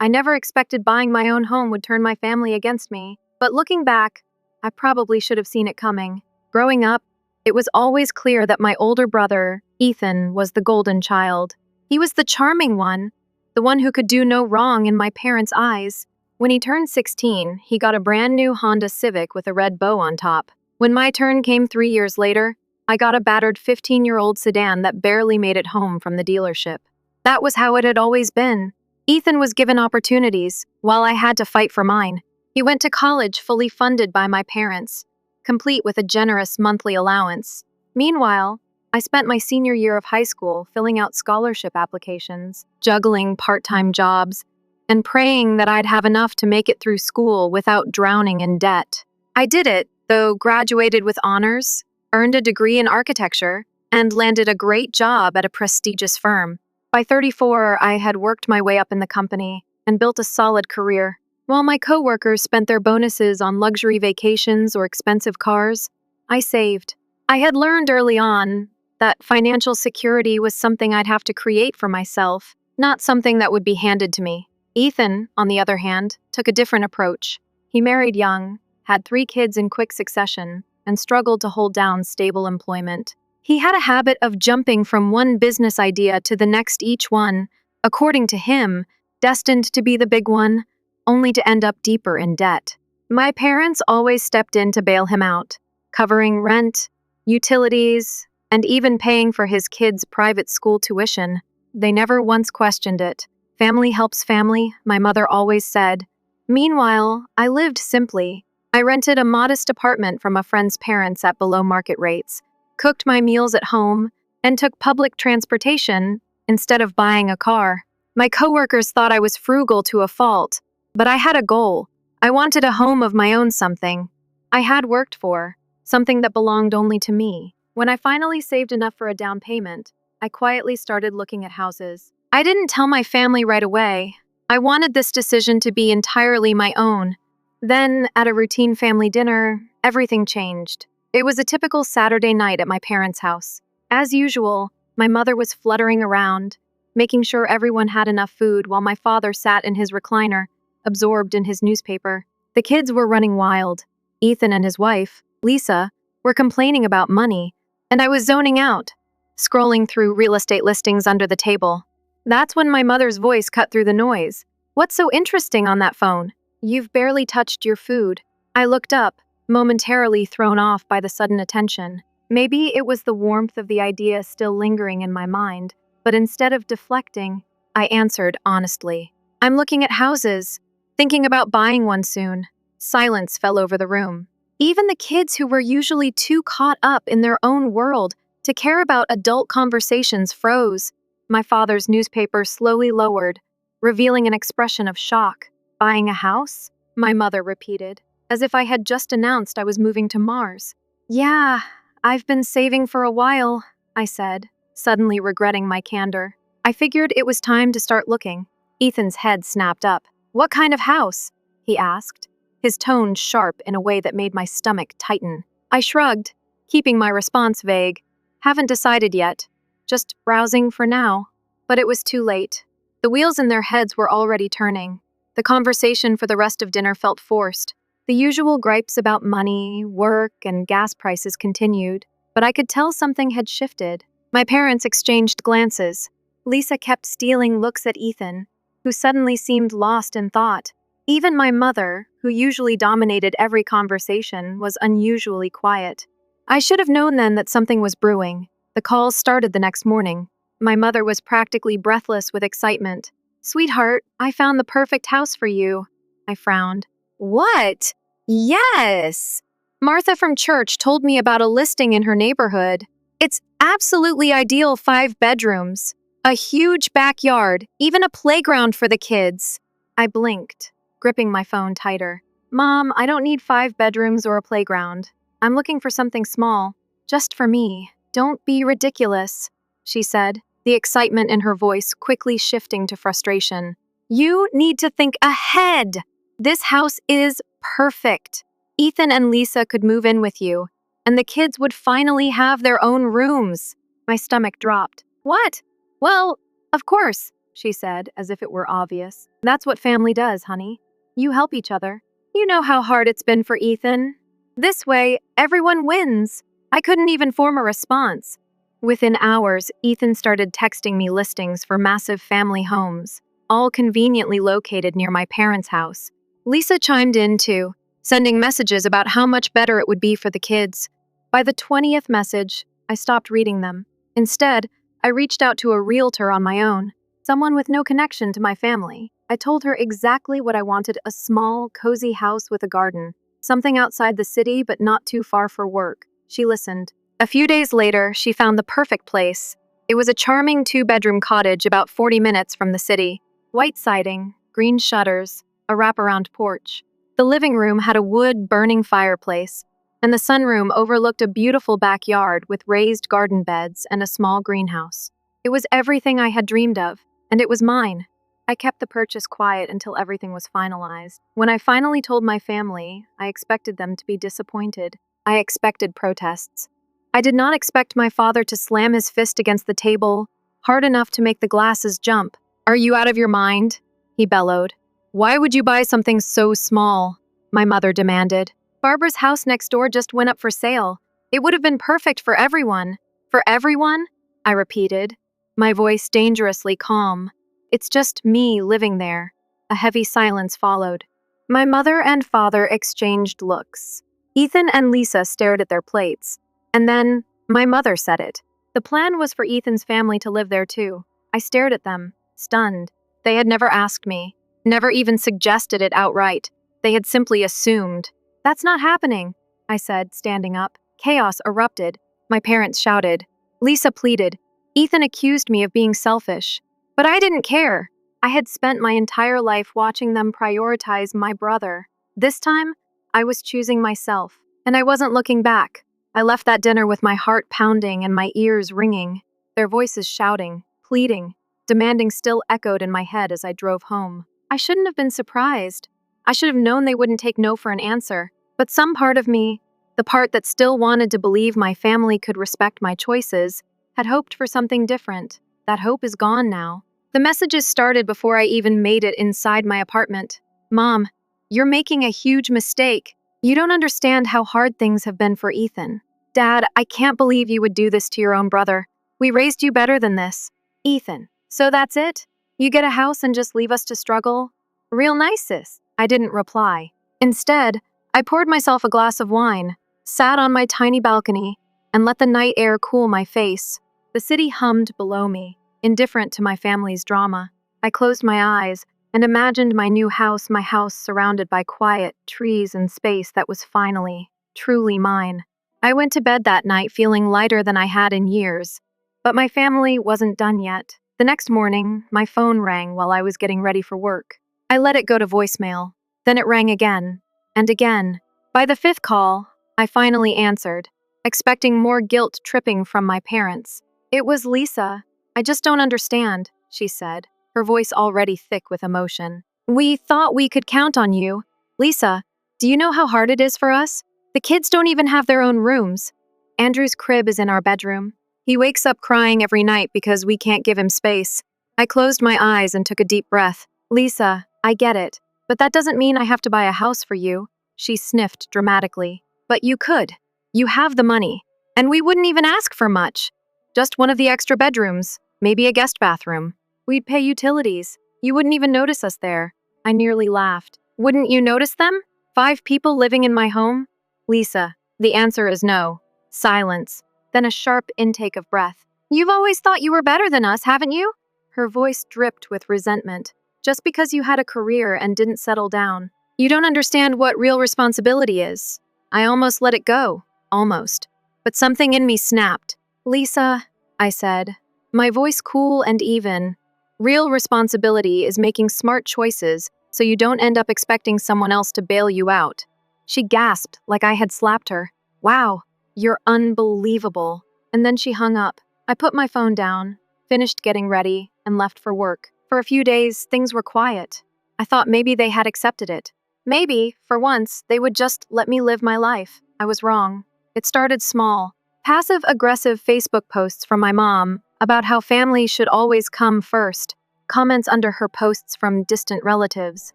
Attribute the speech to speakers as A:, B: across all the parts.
A: I never expected buying my own home would turn my family against me, but looking back, I probably should have seen it coming. Growing up, it was always clear that my older brother, Ethan, was the golden child. He was the charming one, the one who could do no wrong in my parents' eyes. When he turned 16, he got a brand new Honda Civic with a red bow on top. When my turn came 3 years later, I got a battered 15-year-old sedan that barely made it home from the dealership. That was how it had always been. Ethan was given opportunities, while I had to fight for mine. He went to college fully funded by my parents, complete with a generous monthly allowance. Meanwhile, I spent my senior year of high school filling out scholarship applications, juggling part-time jobs, and praying that I'd have enough to make it through school without drowning in debt. I did it, though graduated with honors, earned a degree in architecture, and landed a great job at a prestigious firm. By 34, I had worked my way up in the company and built a solid career. While my coworkers spent their bonuses on luxury vacations or expensive cars, I saved. I had learned early on that financial security was something I'd have to create for myself, not something that would be handed to me. Ethan, on the other hand, took a different approach. He married young, had 3 kids in quick succession, and struggled to hold down stable employment. He had a habit of jumping from one business idea to the next, each one, according to him, destined to be the big one, only to end up deeper in debt. My parents always stepped in to bail him out, covering rent, utilities, and even paying for his kids' private school tuition. They never once questioned it. Family helps family, my mother always said. Meanwhile, I lived simply. I rented a modest apartment from a friend's parents at below market rates, cooked my meals at home, and took public transportation instead of buying a car. My coworkers thought I was frugal to a fault, but I had a goal. I wanted a home of my own, something I had worked for, something that belonged only to me. When I finally saved enough for a down payment, I quietly started looking at houses. I didn't tell my family right away. I wanted this decision to be entirely my own. Then, at a routine family dinner, everything changed. It was a typical Saturday night at my parents' house. As usual, my mother was fluttering around, making sure everyone had enough food while my father sat in his recliner, absorbed in his newspaper. The kids were running wild. Ethan and his wife, Lisa, were complaining about money, and I was zoning out, scrolling through real estate listings under the table. That's when my mother's voice cut through the noise. "What's so interesting on that phone? You've barely touched your food." I looked up, momentarily thrown off by the sudden attention. Maybe it was the warmth of the idea still lingering in my mind, but instead of deflecting, I answered honestly. "I'm looking at houses, thinking about buying one soon." Silence fell over the room. Even the kids who were usually too caught up in their own world to care about adult conversations froze. My father's newspaper slowly lowered, revealing an expression of shock. "Buying a house?" my mother repeated, as if I had just announced I was moving to Mars. "Yeah, I've been saving for a while," I said, suddenly regretting my candor. I figured it was time to start looking. Ethan's head snapped up. "What kind of house?" he asked, his tone sharp in a way that made my stomach tighten. I shrugged, keeping my response vague. "Haven't decided yet. Just browsing for now." But it was too late. The wheels in their heads were already turning. The conversation for the rest of dinner felt forced. The usual gripes about money, work, and gas prices continued, but I could tell something had shifted. My parents exchanged glances. Lisa kept stealing looks at Ethan, who suddenly seemed lost in thought. Even my mother, who usually dominated every conversation, was unusually quiet. I should have known then that something was brewing. The calls started the next morning. My mother was practically breathless with excitement. "Sweetheart, I found the perfect house for you." I frowned. "What?" "Yes! Martha from church told me about a listing in her neighborhood. It's absolutely ideal, 5 bedrooms, a huge backyard, even a playground for the kids." I blinked, gripping my phone tighter. "Mom, I don't need 5 bedrooms or a playground. I'm looking for something small, just for me." "Don't be ridiculous," she said, the excitement in her voice quickly shifting to frustration. "You need to think ahead. This house is perfect. Ethan and Lisa could move in with you, and the kids would finally have their own rooms." My stomach dropped. "What?" "Well, of course," she said, as if it were obvious. That's what family does, honey. You help each other. You know how hard it's been for Ethan. This way, everyone wins. I couldn't even form a response. Within hours, Ethan started texting me listings for massive family homes, all conveniently located near my parents' house. Lisa chimed in too, sending messages about how much better it would be for the kids. By the 20th message, I stopped reading them. Instead, I reached out to a realtor on my own, someone with no connection to my family. I told her exactly what I wanted: a small, cozy house with a garden, something outside the city but not too far for work. She listened. A few days later, she found the perfect place. It was a charming 2-bedroom cottage about 40 minutes from the city. White siding, green shutters, a wraparound porch. The living room had a wood-burning fireplace, and the sunroom overlooked a beautiful backyard with raised garden beds and a small greenhouse. It was everything I had dreamed of, and it was mine. I kept the purchase quiet until everything was finalized. When I finally told my family, I expected them to be disappointed. I expected protests. I did not expect my father to slam his fist against the table, hard enough to make the glasses jump. "Are you out of your mind?" he bellowed. "Why would you buy something so small?" my mother demanded. "Barbara's house next door just went up for sale. It would have been perfect for everyone." "For everyone?" I repeated, my voice dangerously calm. "It's just me living there." A heavy silence followed. My mother and father exchanged looks. Ethan and Lisa stared at their plates. And then, my mother said it. The plan was for Ethan's family to live there too. I stared at them, stunned. They had never asked me, never even suggested it outright. They had simply assumed. "That's not happening," I said, standing up. Chaos erupted. My parents shouted. Lisa pleaded. Ethan accused me of being selfish. But I didn't care. I had spent my entire life watching them prioritize my brother. This time, I was choosing myself, and I wasn't looking back. I left that dinner with my heart pounding and my ears ringing. Their voices shouting, pleading, demanding still echoed in my head as I drove home. I shouldn't have been surprised. I should have known they wouldn't take no for an answer. But some part of me, the part that still wanted to believe my family could respect my choices, had hoped for something different. That hope is gone now. The messages started before I even made it inside my apartment. "Mom, you're making a huge mistake. You don't understand how hard things have been for Ethan. Dad, I can't believe you would do this to your own brother. We raised you better than this." "Ethan, so that's it? You get a house and just leave us to struggle?" "Real nice, sis." I didn't reply. Instead, I poured myself a glass of wine, sat on my tiny balcony, and let the night air cool my face. The city hummed below me, indifferent to my family's drama. I closed my eyes and imagined my new house, my house surrounded by quiet, trees and space that was finally, truly mine. I went to bed that night feeling lighter than I had in years. But my family wasn't done yet. The next morning, my phone rang while I was getting ready for work. I let it go to voicemail. Then it rang again, and again. By the 5th call, I finally answered, expecting more guilt tripping from my parents. "It was Lisa. I just don't understand," she said, her voice already thick with emotion. "We thought we could count on you. Lisa, do you know how hard it is for us? The kids don't even have their own rooms. Andrew's crib is in our bedroom. He wakes up crying every night because we can't give him space." I closed my eyes and took a deep breath. "Lisa, I get it, but that doesn't mean I have to buy a house for you," she sniffed dramatically. "But you could. You have the money. And we wouldn't even ask for much. Just one of the extra bedrooms, maybe a guest bathroom. We'd pay utilities. You wouldn't even notice us there." I nearly laughed. "Wouldn't you notice them? 5 people living in my home?" "Lisa, the answer is no." Silence, then a sharp intake of breath. "You've always thought you were better than us, haven't you?" Her voice dripped with resentment. "Just because you had a career and didn't settle down. You don't understand what real responsibility is." I almost let it go. Almost. But something in me snapped. "Lisa," I said, my voice cool and even. "Real responsibility is making smart choices so you don't end up expecting someone else to bail you out." She gasped like I had slapped her. "Wow, you're unbelievable." And then she hung up. I put my phone down, finished getting ready, and left for work. For a few days, things were quiet. I thought maybe they had accepted it. Maybe, for once, they would just let me live my life. I was wrong. It started small. Passive-aggressive Facebook posts from my mom about how family should always come first. comments under her posts from distant relatives,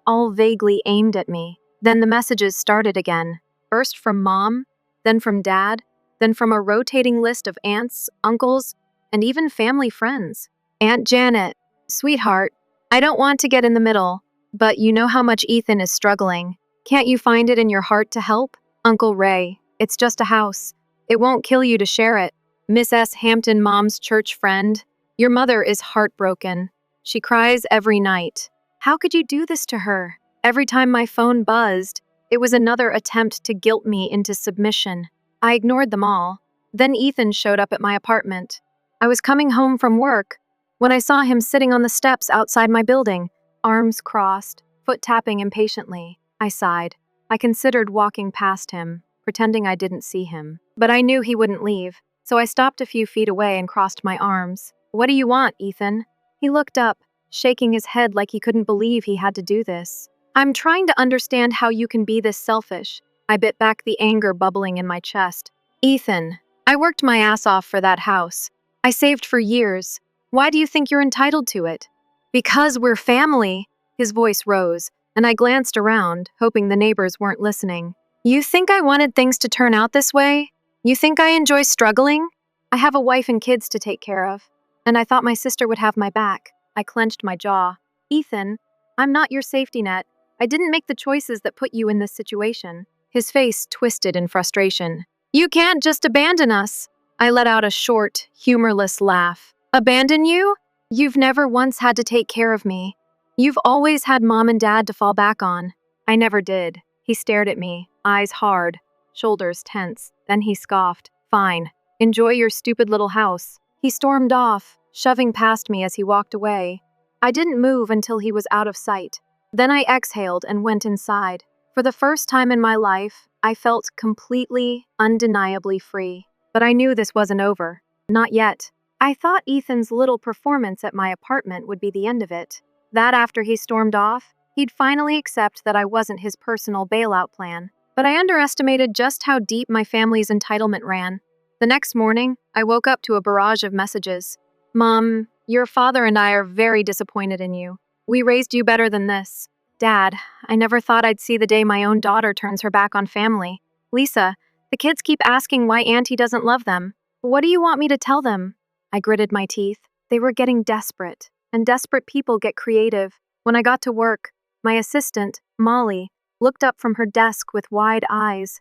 A: all vaguely aimed at me. Then the messages started again. First from Mom, then from Dad, then from a rotating list of aunts, uncles, and even family friends. Aunt Janet, sweetheart, I don't want to get in the middle, but you know how much Ethan is struggling. Can't you find it in your heart to help? Uncle Ray, it's just a house. It won't kill you to share it. Miss S. Hampton, Mom's church friend. Your mother is heartbroken. She cries every night. How could you do this to her? Every time my phone buzzed, it was another attempt to guilt me into submission. I ignored them all. Then Ethan showed up at my apartment. I was coming home from work when I saw him sitting on the steps outside my building, arms crossed, foot tapping impatiently. I sighed. I considered walking past him, pretending I didn't see him. But I knew he wouldn't leave, so I stopped a few feet away and crossed my arms. What do you want, Ethan? He looked up, shaking his head like he couldn't believe he had to do this. I'm trying to understand how you can be this selfish. I bit back the anger bubbling in my chest. Ethan, I worked my ass off for that house. I saved for years. Why do you think you're entitled to it? Because we're family. His voice rose, and I glanced around, hoping the neighbors weren't listening. You think I wanted things to turn out this way? You think I enjoy struggling? I have a wife and kids to take care of, and I thought my sister would have my back. I clenched my jaw. Ethan, I'm not your safety net. I didn't make the choices that put you in this situation. His face twisted in frustration. You can't just abandon us. I let out a short, humorless laugh. Abandon you? You've never once had to take care of me. You've always had Mom and Dad to fall back on. I never did. He stared at me, eyes hard, shoulders tense. Then he scoffed. Fine. Enjoy your stupid little house. He stormed off, shoving past me as he walked away. I didn't move until he was out of sight. Then I exhaled and went inside. For the first time in my life, I felt completely, undeniably free. But I knew this wasn't over. Not yet. I thought Ethan's little performance at my apartment would be the end of it. That after he stormed off, he'd finally accept that I wasn't his personal bailout plan. But I underestimated just how deep my family's entitlement ran. The next morning, I woke up to a barrage of messages. Mom, your father and I are very disappointed in you. We raised you better than this. Dad, I never thought I'd see the day my own daughter turns her back on family. Lisa, the kids keep asking why Auntie doesn't love them. What do you want me to tell them? I gritted my teeth. They were getting desperate, and desperate people get creative. When I got to work, my assistant, Molly, looked up from her desk with wide eyes.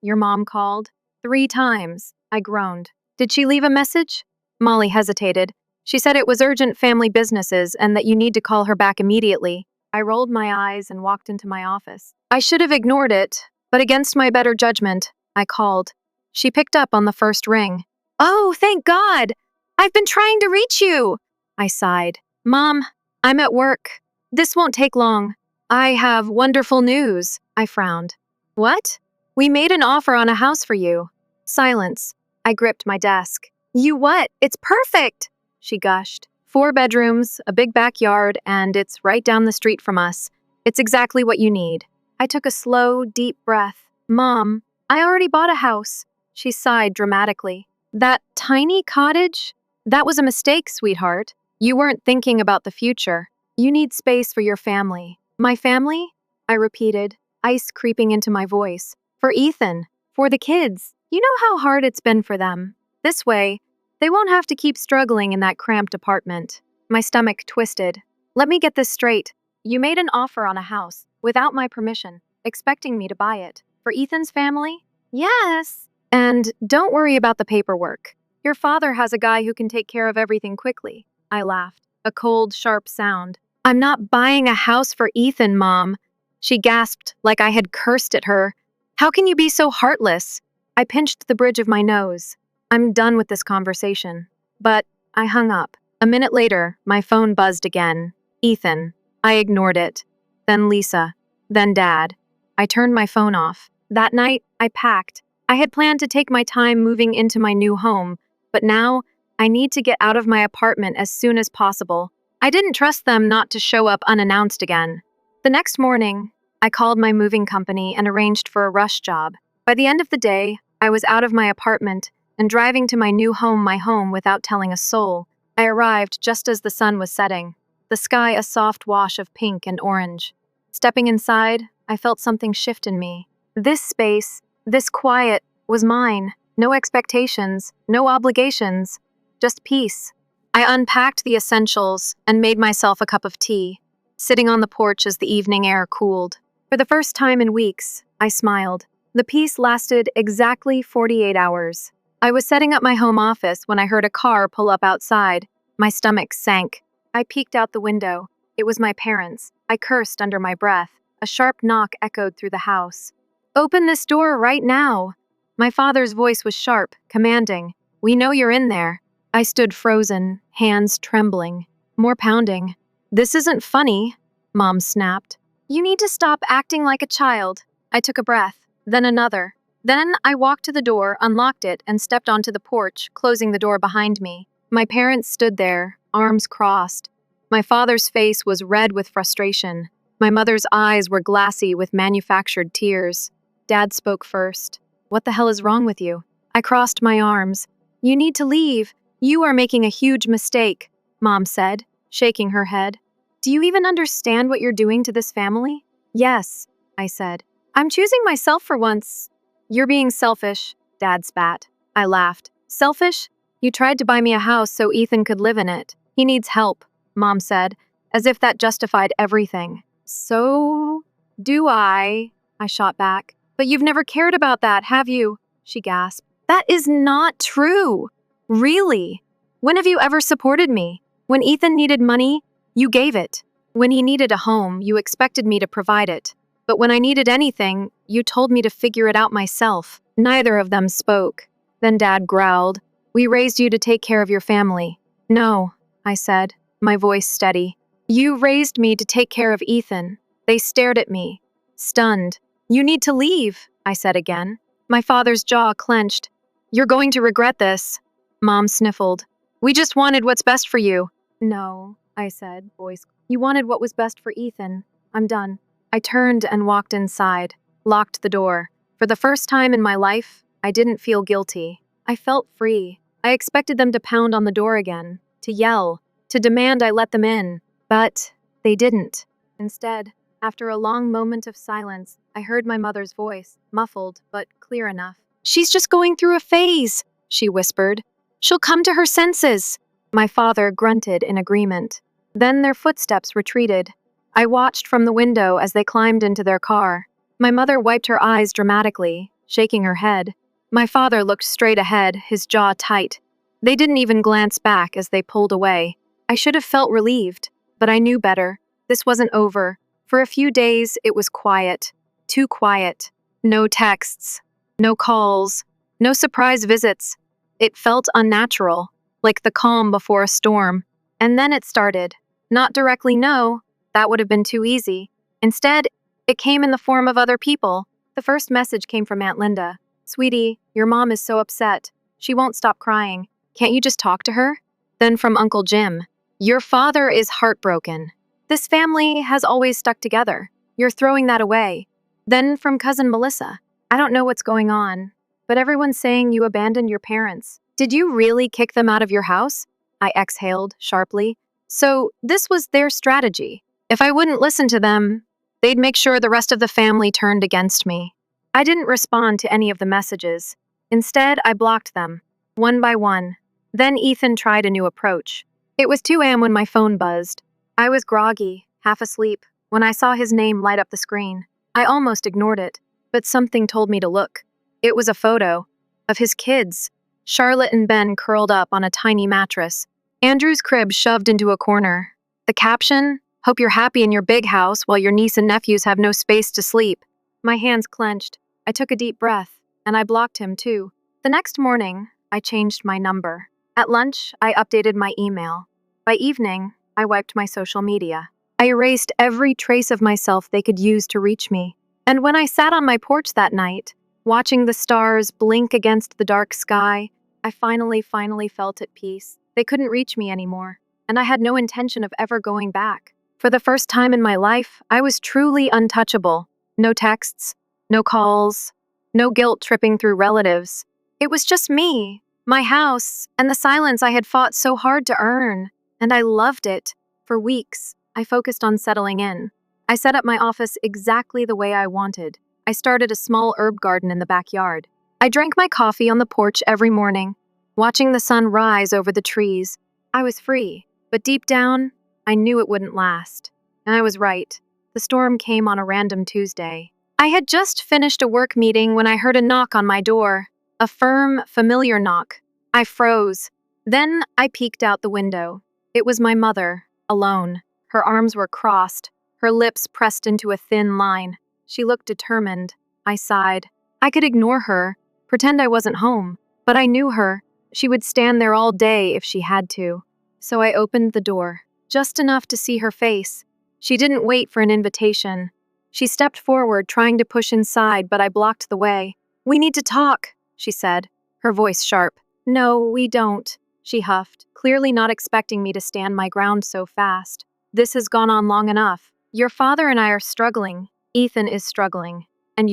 A: Your mom called? 3 times, I groaned. Did she leave a message? Molly hesitated. She said it was urgent family businesses and that you need to call her back immediately. I rolled my eyes and walked into my office. I should have ignored it, but against my better judgment, I called. She picked up on the first ring. Oh, thank God! I've been trying to reach you! I sighed. Mom, I'm at work. This won't take long. I have wonderful news, I frowned. What? We made an offer on a house for you. Silence. I gripped my desk. You what? It's perfect! She gushed. 4 bedrooms, a big backyard, and it's right down the street from us. It's exactly what you need. I took a slow, deep breath. Mom, I already bought a house. She sighed dramatically. That tiny cottage? That was a mistake, sweetheart. You weren't thinking about the future. You need space for your family. My family? I repeated, ice creeping into my voice. For Ethan. For the kids. You know how hard it's been for them. This way, they won't have to keep struggling in that cramped apartment. My stomach twisted. Let me get this straight. You made an offer on a house, without my permission, expecting me to buy it. For Ethan's family? Yes. And don't worry about the paperwork. Your father has a guy who can take care of everything quickly. I laughed. A cold, sharp sound. I'm not buying a house for Ethan, Mom. She gasped like I had cursed at her. How can you be so heartless? I pinched the bridge of my nose. I'm done with this conversation. But I hung up. A minute later, my phone buzzed again. Ethan. I ignored it. Then Lisa. Then Dad. I turned my phone off. That night, I packed. I had planned to take my time moving into my new home, but now I need to get out of my apartment as soon as possible. I didn't trust them not to show up unannounced again. The next morning, I called my moving company and arranged for a rush job. By the end of the day, I was out of my apartment and driving to my new home without telling a soul. I arrived just as the sun was setting, the sky a soft wash of pink and orange. Stepping inside, I felt something shift in me. This space, this quiet, was mine. No expectations, no obligations, just peace. I unpacked the essentials and made myself a cup of tea, sitting on the porch as the evening air cooled. For the first time in weeks, I smiled. The peace lasted exactly 48 hours. I was setting up my home office when I heard a car pull up outside. My stomach sank. I peeked out the window. It was my parents. I cursed under my breath. A sharp knock echoed through the house. "Open this door right now." My father's voice was sharp, commanding. "We know you're in there." I stood frozen, hands trembling. More pounding. "This isn't funny," Mom snapped. "You need to stop acting like a child." I took a breath, then another. Then I walked to the door, unlocked it, and stepped onto the porch, closing the door behind me. My parents stood there, arms crossed. My father's face was red with frustration. My mother's eyes were glassy with manufactured tears. Dad spoke first. "What the hell is wrong with you?" I crossed my arms. "You need to leave. You are making a huge mistake," Mom said, shaking her head. "Do you even understand what you're doing to this family?" "Yes," I said. "I'm choosing myself for once." "You're being selfish," Dad spat. I laughed. "Selfish? You tried to buy me a house so Ethan could live in it. He needs help," Mom said, as if that justified everything. "So do I shot back. "But you've never cared about that, have you?" she gasped. "That is not true. Really? When have you ever supported me? When Ethan needed money, you gave it. When he needed a home, you expected me to provide it. But when I needed anything, you told me to figure it out myself." Neither of them spoke. Then Dad growled, "We raised you to take care of your family." "No," I said, my voice steady. "You raised me to take care of Ethan." They stared at me, stunned. "You need to leave," I said again. My father's jaw clenched. "You're going to regret this." Mom sniffled. "We just wanted what's best for you." "No," I said, voice. "You wanted what was best for Ethan. I'm done." I turned and walked inside, locked the door. For the first time in my life, I didn't feel guilty. I felt free. I expected them to pound on the door again, to yell, to demand I let them in. But they didn't. Instead, after a long moment of silence, I heard my mother's voice, muffled but clear enough. "She's just going through a phase," she whispered. "She'll come to her senses." My father grunted in agreement. Then their footsteps retreated. I watched from the window as they climbed into their car. My mother wiped her eyes dramatically, shaking her head. My father looked straight ahead, his jaw tight. They didn't even glance back as they pulled away. I should have felt relieved, but I knew better. This wasn't over. For a few days, it was quiet. Too quiet. No texts. No calls. No surprise visits. It felt unnatural, like the calm before a storm. And then it started. Not directly, no. That would have been too easy. Instead, it came in the form of other people. The first message came from Aunt Linda. "Sweetie, your mom is so upset. She won't stop crying. Can't you just talk to her?" Then from Uncle Jim. "Your father is heartbroken. This family has always stuck together. You're throwing that away." Then from Cousin Melissa. "I don't know what's going on, but everyone's saying you abandoned your parents. Did you really kick them out of your house?" I exhaled sharply. So this was their strategy. If I wouldn't listen to them, they'd make sure the rest of the family turned against me. I didn't respond to any of the messages. Instead, I blocked them, one by one. Then Ethan tried a new approach. It was 2 a.m. when my phone buzzed. I was groggy, half asleep, when I saw his name light up the screen. I almost ignored it, but something told me to look. It was a photo of his kids, Charlotte and Ben curled up on a tiny mattress, Andrew's crib shoved into a corner. The caption, "Hope you're happy in your big house while your niece and nephews have no space to sleep." My hands clenched. I took a deep breath, and I blocked him too. The next morning, I changed my number. At lunch, I updated my email. By evening, I wiped my social media. I erased every trace of myself they could use to reach me. And when I sat on my porch that night, watching the stars blink against the dark sky, I finally felt at peace. They couldn't reach me anymore, and I had no intention of ever going back. For the first time in my life, I was truly untouchable. No texts, no calls, no guilt tripping through relatives. It was just me, My house, and the silence I had fought so hard to earn. And I loved it. For weeks, I focused on settling in. I set up my office exactly the way I wanted. I started a small herb garden in the backyard. I drank my coffee on the porch every morning, watching the sun rise over the trees. I was free, but deep down, I knew it wouldn't last. And I was right. The storm came on a random Tuesday. I had just finished a work meeting when I heard a knock on my door. A firm, familiar knock. I froze. Then I peeked out the window. It was my mother, alone. Her arms were crossed, her lips pressed into a thin line. She looked determined. I sighed. I could ignore her, pretend I wasn't home, but I knew her. She would stand there all day if she had to. So I opened the door, just enough to see her face. She didn't wait for an invitation. She stepped forward, trying to push inside, but I blocked the way. "We need to talk," she said, her voice sharp. "No, we don't," she huffed, clearly not expecting me to stand my ground so fast. "This has gone on long enough. Your father and I are struggling. Ethan is struggling. And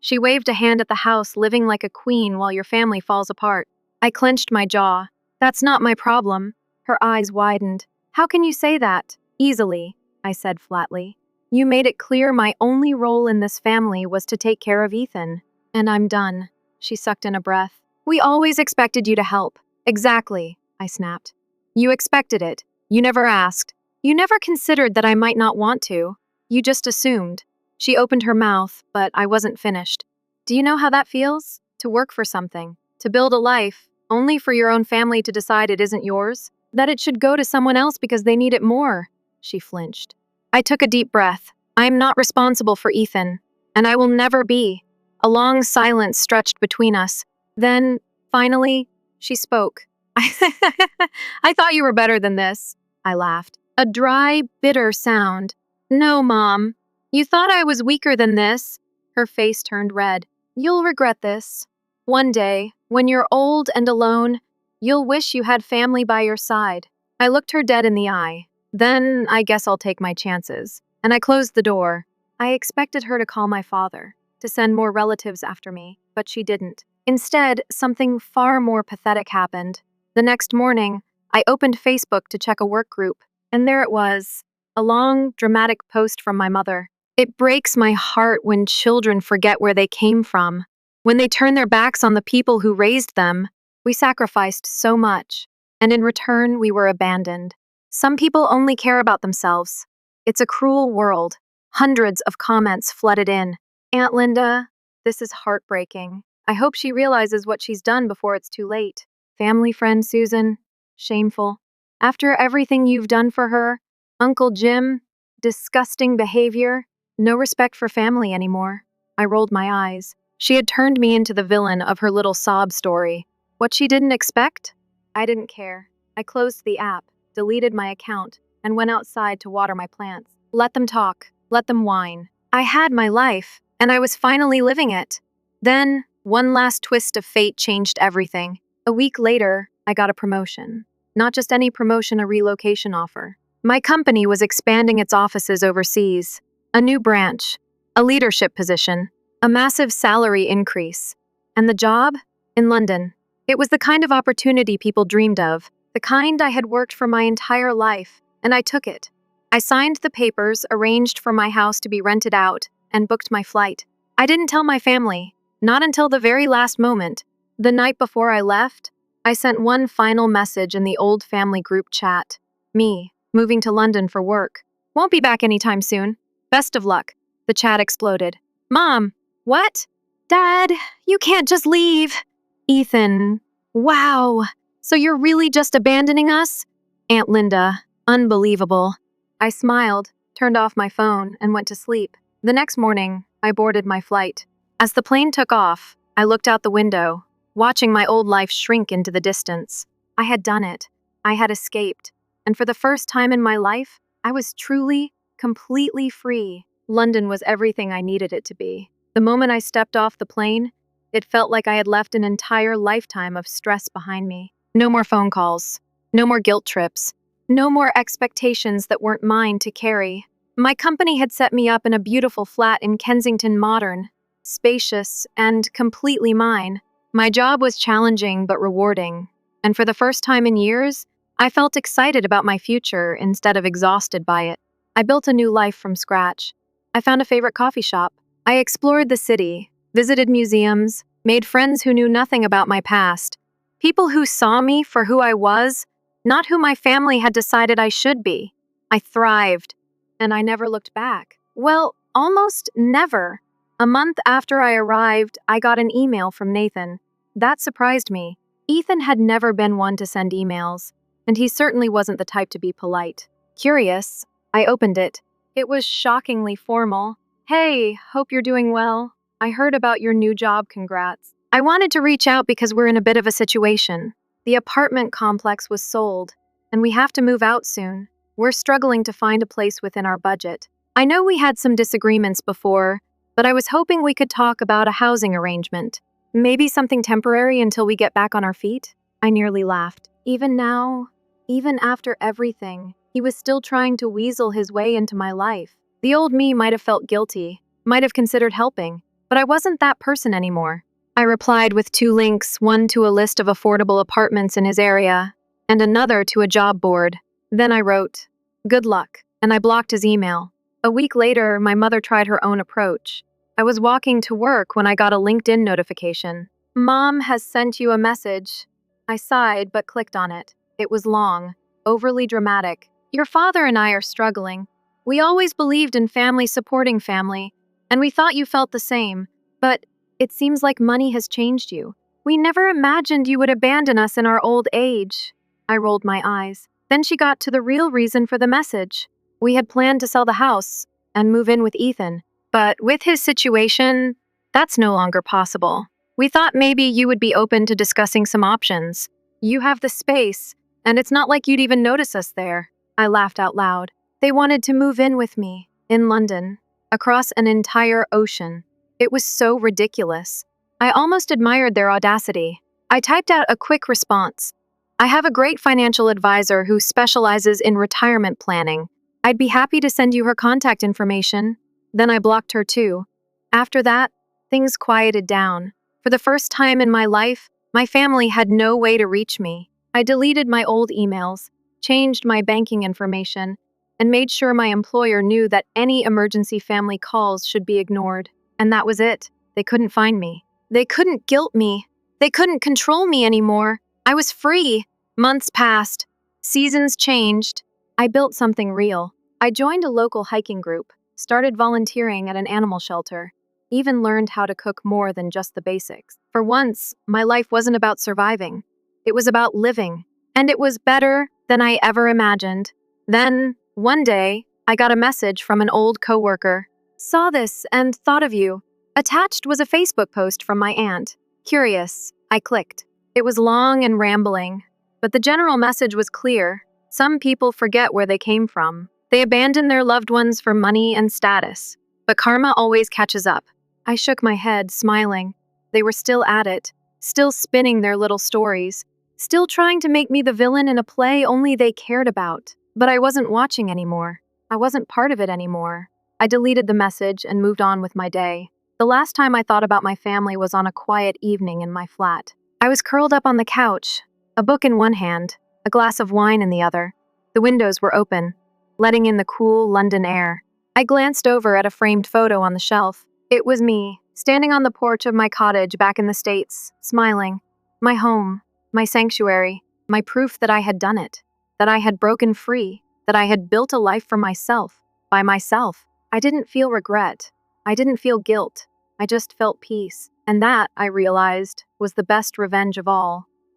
A: she waved a hand at the house, living like a queen while your family falls apart. I clenched my jaw. "That's not my problem." Her eyes widened. "How can you say that?" "Easily," I said flatly. "You made it clear my only role in this family was to take care of Ethan. And I'm done." She sucked in a breath. "We always expected you to help." "Exactly," I snapped. "You expected it. You never asked. You never considered that I might not want to. You just assumed." She opened her mouth, but I wasn't finished. "Do you know how that feels? To work for something, to build a life, only for your own family to decide it isn't yours? That it should go to someone else because they need it more?" She flinched. I took a deep breath. "I am not responsible for Ethan, and I will never be." A long silence stretched between us. Then, finally, she spoke. "I thought you were better than this," I laughed. A dry, bitter sound. "No, Mom. You thought I was weaker than this." Her face turned red. "You'll regret this. One day, when you're old and alone, you'll wish you had family by your side." I looked her dead in the eye. "Then I guess I'll take my chances." And I closed the door. I expected her to call my father, to send more relatives after me, but she didn't. Instead, something far more pathetic happened. The next morning, I opened Facebook to check a work group, and there it was, a long, dramatic post from my mother. It breaks my heart when children forget where they came from, when they turn their backs on the people who raised them. We sacrificed so much, and in return, we were abandoned. Some people only care about themselves. It's a cruel world. Hundreds of comments flooded in. "Aunt Linda, this is heartbreaking. I hope she realizes what she's done before it's too late. Family friend Susan, shameful. After everything you've done for her, Uncle Jim, disgusting behavior, no respect for family anymore." I rolled my eyes. She had turned me into the villain of her little sob story. What she didn't expect? I didn't care. I closed the app, deleted my account, and went outside to water my plants. Let them talk. Let them whine. I had my life, and I was finally living it. Then, one last twist of fate changed everything. A week later, I got a promotion. Not just any promotion, a relocation offer. My company was expanding its offices overseas. A new branch, a leadership position, a massive salary increase. And the job? In London. It was the kind of opportunity people dreamed of, the kind I had worked for my entire life, and I took it. I signed the papers, arranged for my house to be rented out, and booked my flight. I didn't tell my family, not until the very last moment. The night before I left, I sent one final message in the old family group chat. "Me, moving to London for work. Won't be back anytime soon. Best of luck." The chat exploded. "Mom, what? Dad, you can't just leave." "Ethan, wow. So you're really just abandoning us?" "Aunt Linda, unbelievable." I smiled, turned off my phone, and went to sleep. The next morning, I boarded my flight. As the plane took off, I looked out the window, watching my old life shrink into the distance. I had done it. I had escaped. And for the first time in my life, I was truly, completely free. London was everything I needed it to be. The moment I stepped off the plane, it felt like I had left an entire lifetime of stress behind me. No more phone calls. No more guilt trips. No more expectations that weren't mine to carry. My company had set me up in a beautiful flat in Kensington Modern, spacious and completely mine. My job was challenging but rewarding, and for the first time in years, I felt excited about my future instead of exhausted by it. I built a new life from scratch. I found a favorite coffee shop. I explored the city, visited museums, made friends who knew nothing about my past. People who saw me for who I was, not who my family had decided I should be. I thrived, and I never looked back. Well, almost never. A month after I arrived, I got an email from Nathan. That surprised me. Ethan had never been one to send emails, and he certainly wasn't the type to be polite. Curious, I opened it. It was shockingly formal. Hey, hope you're doing well. I heard about your new job, congrats. I wanted to reach out because we're in a bit of a situation. The apartment complex was sold, and we have to move out soon. We're struggling to find a place within our budget. I know we had some disagreements before, but I was hoping we could talk about a housing arrangement. Maybe something temporary until we get back on our feet? I nearly laughed. Even now, even after everything, he was still trying to weasel his way into my life. The old me might have felt guilty, might have considered helping, but I wasn't that person anymore. I replied with 2 links, one to a list of affordable apartments in his area, and another to a job board. Then I wrote, "Good luck," and I blocked his email. A week later, my mother tried her own approach. I was walking to work when I got a LinkedIn notification. "Mom has sent you a message." I sighed but clicked on it. It was long, overly dramatic. "Your father and I are struggling. We always believed in family supporting family, and we thought you felt the same, but it seems like money has changed you. We never imagined you would abandon us in our old age." I rolled my eyes. Then she got to the real reason for the message. We had planned to sell the house and move in with Ethan, but with his situation, that's no longer possible. We thought maybe you would be open to discussing some options. You have the space, and it's not like you'd even notice us there. I laughed out loud. They wanted to move in with me, in London, across an entire ocean. It was so ridiculous. I almost admired their audacity. I typed out a quick response. "I have a great financial advisor who specializes in retirement planning. I'd be happy to send you her contact information." Then I blocked her too. After that, things quieted down. For the first time in my life, my family had no way to reach me. I deleted my old emails, changed my banking information, and made sure my employer knew that any emergency family calls should be ignored. And that was it. They couldn't find me. They couldn't guilt me. They couldn't control me anymore. I was free. Months passed. Seasons changed. I built something real. I joined a local hiking group, started volunteering at an animal shelter, even learned how to cook more than just the basics. For once, my life wasn't about surviving. It was about living. And it was better than I ever imagined. Then, one day, I got a message from an old coworker. "Saw this and thought of you." Attached was a Facebook post from my aunt. Curious, I clicked. It was long and rambling, but the general message was clear. Some people forget where they came from. They abandon their loved ones for money and status. But karma always catches up. I shook my head, smiling. They were still at it, still spinning their little stories, still trying to make me the villain in a play only they cared about. But I wasn't watching anymore. I wasn't part of it anymore. I deleted the message and moved on with my day. The last time I thought about my family was on a quiet evening in my flat. I was curled up on the couch, a book in one hand, a glass of wine in the other. The windows were open, letting in the cool London air. I glanced over at a framed photo on the shelf. It was me, standing on the porch of my cottage back in the States, smiling. My home, my sanctuary, my proof that I had done it, that I had broken free, that I had built a life for myself, by myself. I didn't feel regret. I didn't feel guilt. I just felt peace. And that, I realized, was the best revenge of all.